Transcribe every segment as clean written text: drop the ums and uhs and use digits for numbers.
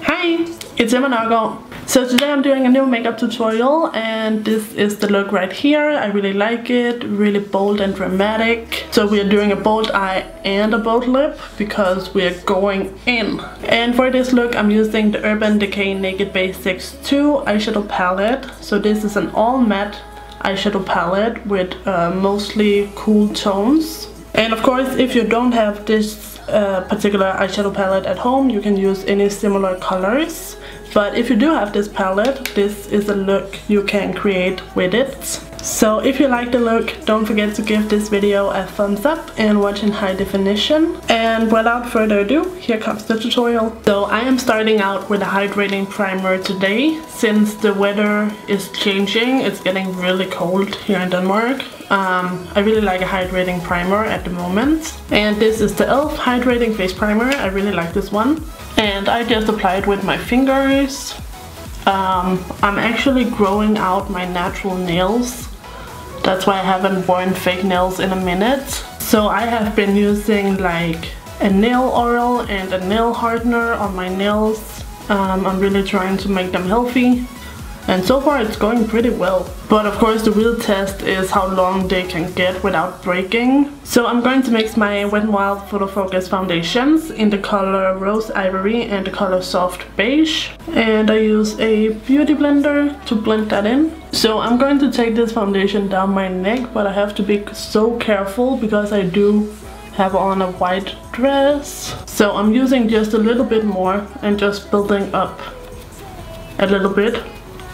Hi, it's Nørgaard. So today I'm doing a new makeup tutorial, and this is the look right here. I really like it, really bold and dramatic. So we are doing a bold eye and a bold lip because we are going in. And for this look I'm using the Urban Decay Naked Basics 2 eyeshadow palette. So this is an all matte eyeshadow palette with mostly cool tones. And of course, if you don't have this particular eyeshadow palette at home, you can use any similar colors. But if you do have this palette, this is a look you can create with it. So if you like the look, don't forget to give this video a thumbs up and watch in high definition. And without further ado, here comes the tutorial. So I am starting out with a hydrating primer today. Since the weather is changing, it's getting really cold here in Denmark. I really like a hydrating primer at the moment. And this is the e.l.f. Hydrating Face Primer. I really like this one. And I just apply it with my fingers. I'm actually growing out my natural nails. That's why I haven't worn fake nails in a minute. So I have been using like a nail oil and a nail hardener on my nails. I'm really trying to make them healthy. And so far it's going pretty well. But of course the real test is how long they can get without breaking. So I'm going to mix my Wet n Wild Photo Focus foundations in the color Rose Ivory and the color Soft Beige. And I use a beauty blender to blend that in. So I'm going to take this foundation down my neck, but I have to be so careful because I do have on a white dress. So I'm using just a little bit more and just building up a little bit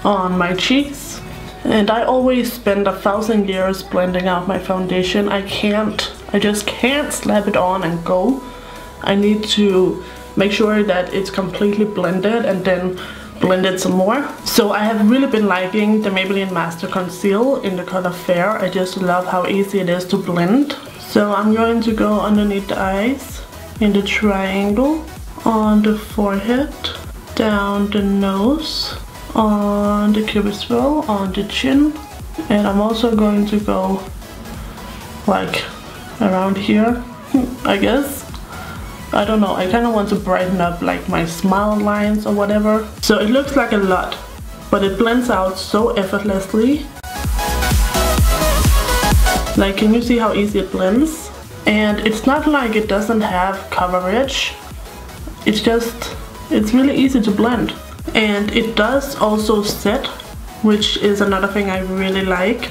on my cheeks. And I always spend 1,000 years blending out my foundation. I just can't slap it on and go. I need to make sure that it's completely blended and then blend it some more. So I have really been liking the Maybelline Master Conceal in the color Fair. I just love how easy it is to blend. So I'm going to go underneath the eyes, in the triangle, on the forehead, down the nose, on the cupid's bow, on the chin, and I'm also going to go like around here, I guess. I don't know, I kind of want to brighten up like my smile lines or whatever. So it looks like a lot, but it blends out so effortlessly. Like, can you see how easy it blends? And it's not like it doesn't have coverage. It's really easy to blend. And it does also set, which is another thing I really like.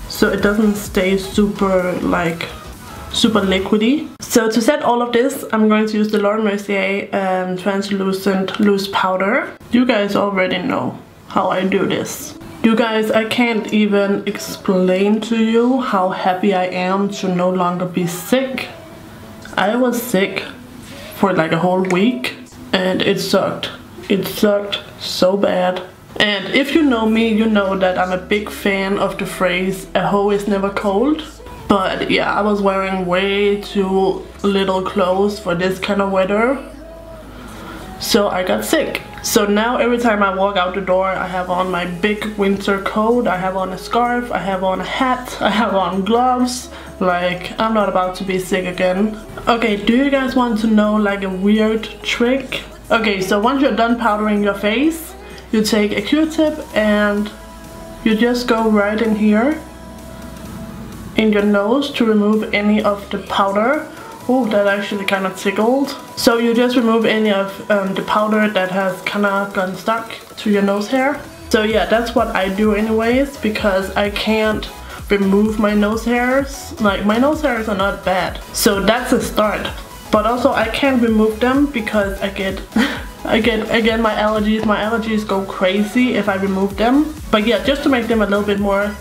So it doesn't stay super liquidy. So to set all of this, I'm going to use the Mercier translucent loose powder. You guys already know how I do this. You guys, I can't even explain to you how happy I am to no longer be sick. I was sick for like a whole week and it sucked. It sucked so bad. And if you know me, you know that I'm a big fan of the phrase, a hoe is never cold. But yeah, I was wearing way too little clothes for this kind of weather. So I got sick. So now every time I walk out the door, I have on my big winter coat, I have on a scarf, I have on a hat, I have on gloves. Like, I'm not about to be sick again. Okay, do you guys want to know like a weird trick? Okay, so once you're done powdering your face, you take a Q-tip and you just go right in here in your nose to remove any of the powder. Oh, that actually kind of tickled. So you just remove any of the powder that has kind of gone stuck to your nose hair. So yeah, that's what I do anyways, because I can't remove my nose hairs. Like, my nose hairs are not bad. So that's a start. But also I can't remove them because I get again my allergies. My allergies go crazy if I remove them. But yeah, just to make them a little bit more,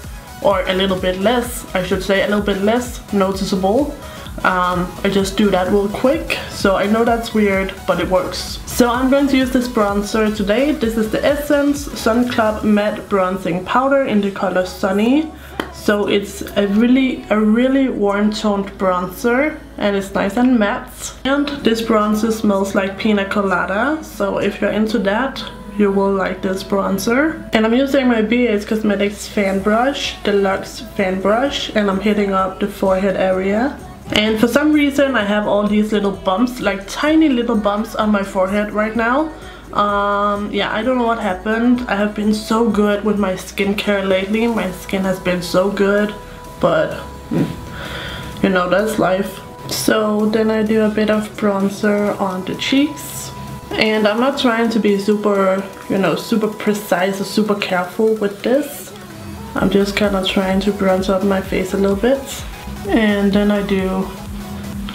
or a little bit less, I should say, a little bit less noticeable, I just do that real quick. So I know that's weird, but it works. So I'm going to use this bronzer today. This is the Essence Sun Club Matte Bronzing Powder in the color Sunny. So it's a really warm toned bronzer and it's nice and matte. And this bronzer smells like pina colada, so if you're into that, you will like this bronzer. And I'm using my BH Cosmetics fan brush, Deluxe fan brush, and I'm hitting up the forehead area. And for some reason I have all these little bumps, like tiny little bumps on my forehead right now. Yeah, I don't know what happened. I have been so good with my skincare lately. My skin has been so good, but you know, that's life. So then I do a bit of bronzer on the cheeks. And I'm not trying to be super, you know, super precise or super careful with this. I'm just kind of trying to bronze up my face a little bit. And then I do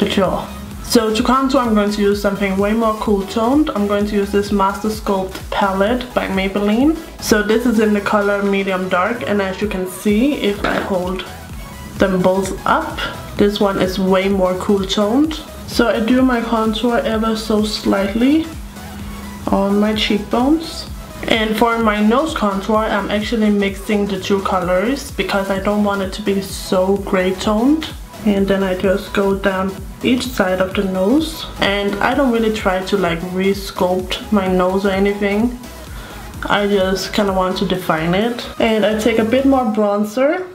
the jaw. So to contour, I'm going to use something way more cool toned. I'm going to use this Master Sculpt palette by Maybelline. So this is in the color medium dark, and as you can see, if I hold them both up, this one is way more cool toned. So I do my contour ever so slightly on my cheekbones. And for my nose contour, I'm actually mixing the two colors because I don't want it to be so gray toned. And then I just go down each side of the nose. And I don't really try to like re-sculpt my nose or anything. I just kind of want to define it. And I take a bit more bronzer.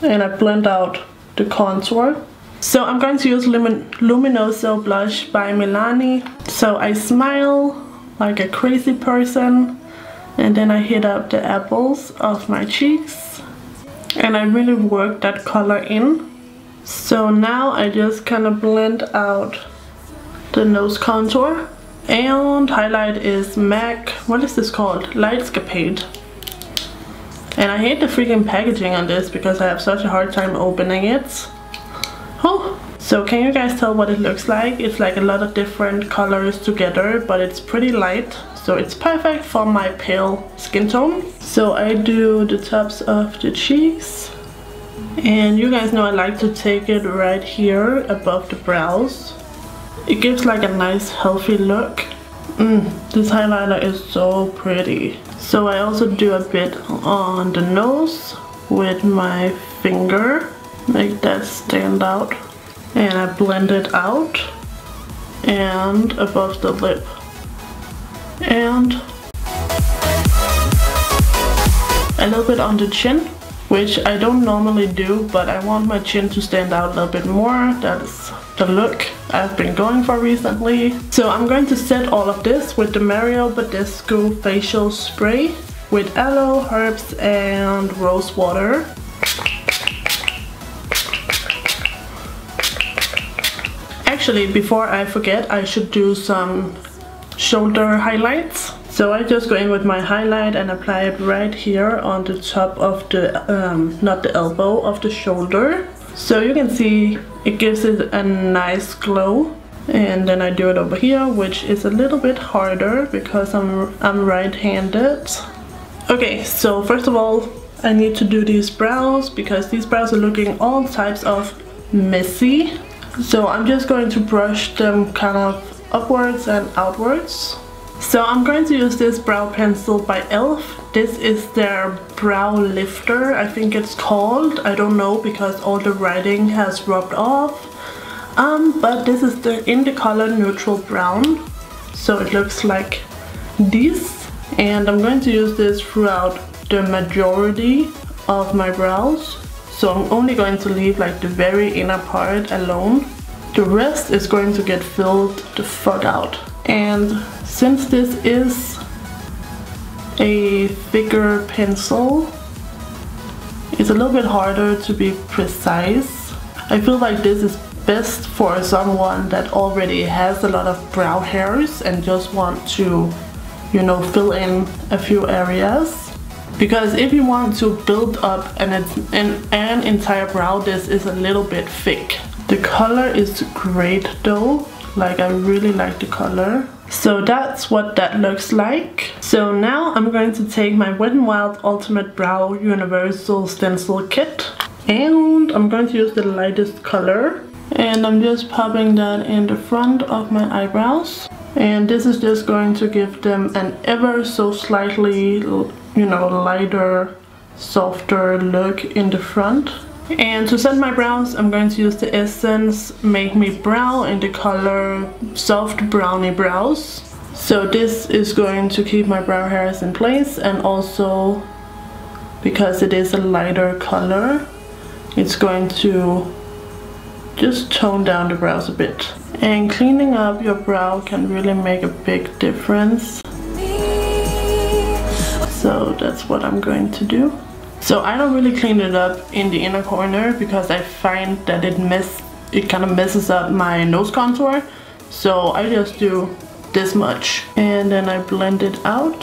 And I blend out the contour. So I'm going to use Luminoso blush by Milani. So I smile like a crazy person, and then I hit up the apples of my cheeks, and I really work that color in. So now I just kind of blend out the nose contour. And highlight is MAC, what is this called? Lightscapade. And I hate the freaking packaging on this because I have such a hard time opening it. Oh, so can you guys tell what it looks like? It's like a lot of different colors together, but it's pretty light, so it's perfect for my pale skin tone. So I do the tops of the cheeks, and you guys know I like to take it right here above the brows. It gives like a nice healthy look. This highlighter is so pretty. So I also do a bit on the nose with my finger. Make that stand out, and I blend it out and above the lip, and a little bit on the chin, which I don't normally do, but I want my chin to stand out a little bit more. That's the look I've been going for recently. So I'm going to set all of this with the Mercier Badescu facial spray with aloe, herbs and rosewater. Actually, before I forget, I should do some shoulder highlights. So I just go in with my highlight and apply it right here on the top of the, not the elbow, of the shoulder. So you can see it gives it a nice glow. And then I do it over here, which is a little bit harder because I'm right-handed. Okay, so first of all, I need to do these brows because these brows are looking all types of messy. So I'm just going to brush them kind of upwards and outwards. So I'm going to use this brow pencil by e.l.f. This is their brow lifter, I think it's called. I don't know because all the writing has rubbed off. But this is in the color neutral brown. So it looks like this. And I'm going to use this throughout the majority of my brows. So I'm only going to leave like the very inner part alone. The rest is going to get filled the fuck out. And since this is a thicker pencil, it's a little bit harder to be precise. I feel like this is best for someone that already has a lot of brow hairs and just want to, you know, fill in a few areas. Because if you want to build up an entire brow, this is a little bit thick. The color is great though, like I really like the color. So that's what that looks like. So now I'm going to take my Wet n Wild Ultimate Brow Universal Stencil Kit, and I'm going to use the lightest color, and I'm just popping that in the front of my eyebrows. And this is just going to give them an ever so slightly, you know, lighter, softer look in the front. And to set my brows, I'm going to use the Essence Make Me Brow in the color Soft Brownie Brows. So this is going to keep my brow hairs in place, and also because it is a lighter color, it's going to just tone down the brows a bit. And cleaning up your brow can really make a big difference. So that's what I'm going to do. So I don't really clean it up in the inner corner because I find that it kind of messes up my nose contour. So I just do this much and then I blend it out.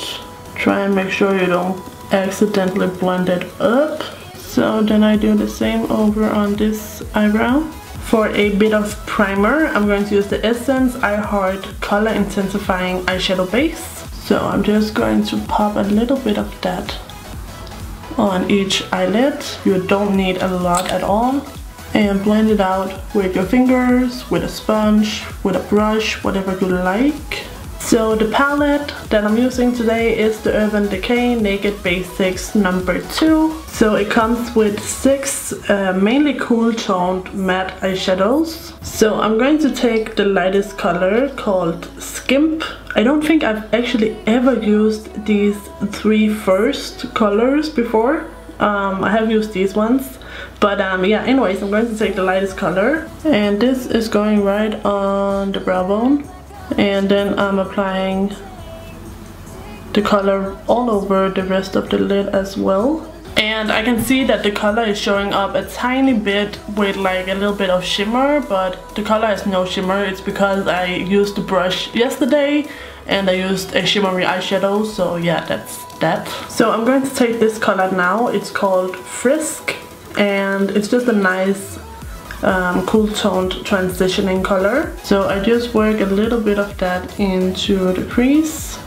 Try and make sure you don't accidentally blend it up. So then I do the same over on this eyebrow. For a bit of primer, I'm going to use the Essence I Heart Color Intensifying Eyeshadow Base. So I'm just going to pop a little bit of that on each eyelid. You don't need a lot at all. And blend it out with your fingers, with a sponge, with a brush, whatever you like. So the palette that I'm using today is the Urban Decay Naked Basics number 2. So it comes with 6 mainly cool toned matte eyeshadows. So I'm going to take the lightest color called Skimp. I don't think I've actually ever used these 3 first colors before. I have used these ones. But yeah, anyways, I'm going to take the lightest color. And this is going right on the brow bone. And then I'm applying the color all over the rest of the lid as well. And I can see that the color is showing up a tiny bit with like a little bit of shimmer, but the color has no shimmer. It's because I used the brush yesterday and I used a shimmery eyeshadow, so yeah, that's that. So I'm going to take this color now. It's called Frisk and it's just a nice cool toned transitioning color. So I just work a little bit of that into the crease.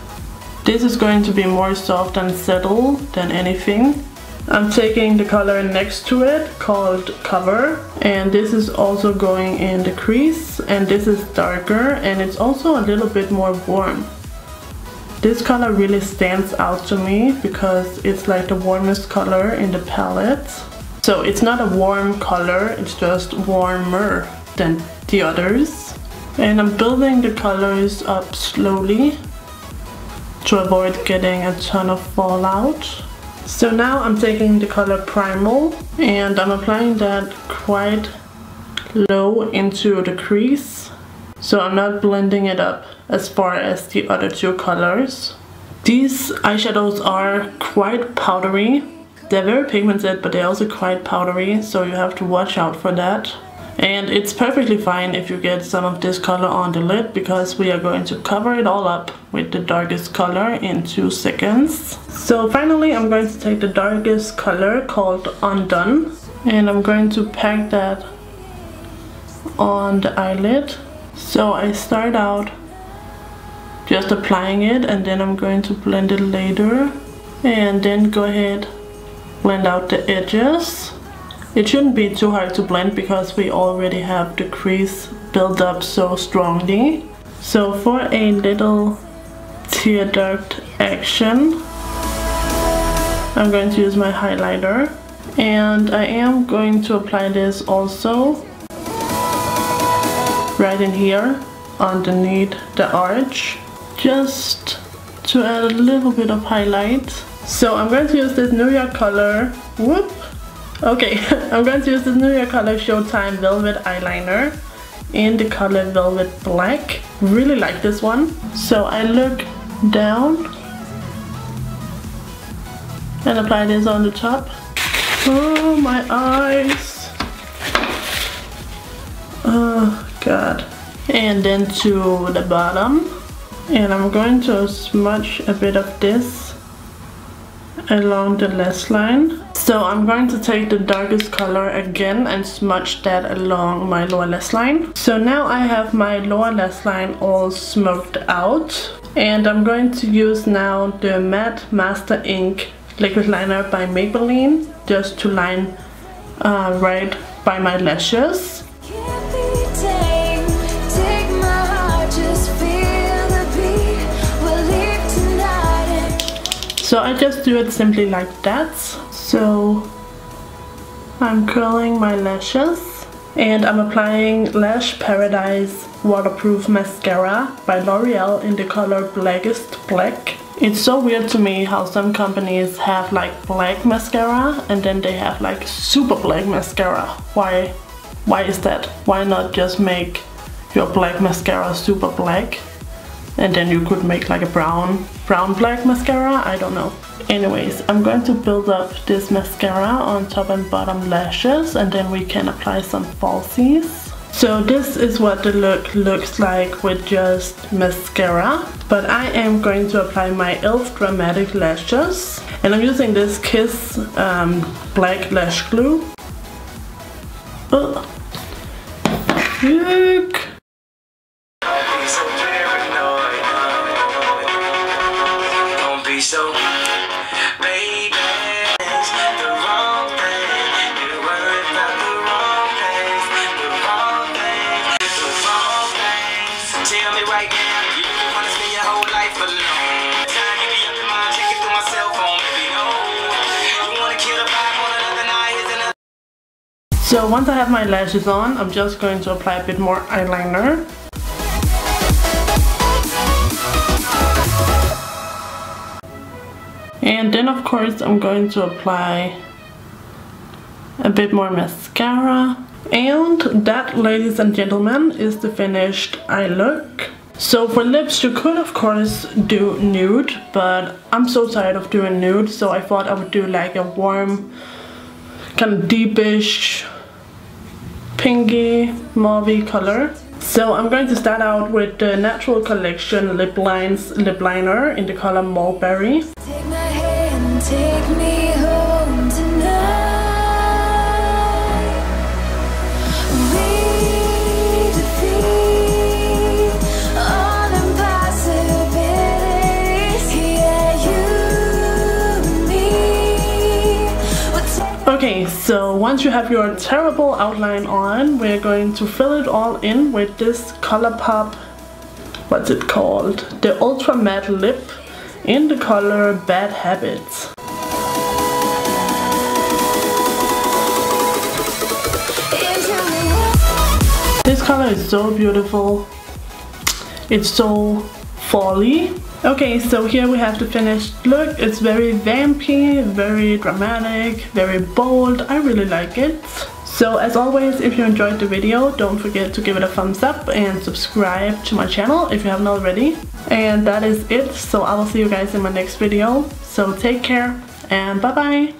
This is going to be more soft and settled than anything. I'm taking the color next to it called Cover, and this is also going in the crease, and this is darker and it's also a little bit more warm. This color really stands out to me because it's like the warmest color in the palette. So it's not a warm color, it's just warmer than the others. And I'm building the colors up slowly to avoid getting a ton of fallout. So now I'm taking the color Primal and I'm applying that quite low into the crease. So I'm not blending it up as far as the other 2 colors. These eyeshadows are quite powdery. They're very pigmented, but they're also quite powdery, so you have to watch out for that. And it's perfectly fine if you get some of this color on the lid, because we are going to cover it all up with the darkest color in 2 seconds. So finally I'm going to take the darkest color called Undone, and I'm going to pack that on the eyelid. So I start out just applying it and then I'm going to blend it later, and then go ahead blend out the edges. It shouldn't be too hard to blend because we already have the crease built up so strongly. So for a little tear duct action, I'm going to use my highlighter, and I am going to apply this also right in here underneath the arch, just to add a little bit of highlight. So I'm going to use this Nørgaard color, okay, I'm going to use this Nørgaard color Showtime Velvet eyeliner in the color Velvet Black. Really like this one. So I look down and apply this on the top. Oh, my eyes. Oh, God. And then to the bottom. And I'm going to smudge a bit of this along the lash line. So I'm going to take the darkest color again and smudge that along my lower lash line. So now I have my lower lash line all smoked out, and I'm going to use now the Matte Master Ink liquid liner by Maybelline just to line right by my lashes. So I just do it simply like that. So I'm curling my lashes and I'm applying Lash Paradise Waterproof Mascara by L'Oreal in the color Blackest Black. It's so weird to me how some companies have like black mascara and then they have like super black mascara. Why is that? Why not just make your black mascara super black and then you could make like a brown black mascara? I don't know. Anyways, I'm going to build up this mascara on top and bottom lashes and then we can apply some falsies. So this is what the look looks like with just mascara, but I am going to apply my e.l.f. dramatic lashes and I'm using this Kiss black lash glue. Yuck. So once I have my lashes on, I'm just going to apply a bit more eyeliner. And then of course I'm going to apply a bit more mascara. And that, ladies and gentlemen, is the finished eye look. So for lips you could of course do nude, but I'm so tired of doing nude, so I thought I would do like a warm, kind of deepish, pinky, mauvey color. So I'm going to start out with the Natural Collection Lip Liner in the color Mulberry. Take my hand, take me home tonight. We defeat all impossibilities. Yeah, you and me. Okay, so once you have your terrible outline on, we're going to fill it all in with this ColourPop, what's it called? The Ultra Matte Lip in the color Bad Habits. This color is so beautiful. It's so fally. Okay, so here we have the finished look. It's very vampy, very dramatic, very bold. I really like it. So as always, if you enjoyed the video, don't forget to give it a thumbs up and subscribe to my channel if you haven't already. And that is it. So I will see you guys in my next video. So take care and bye bye.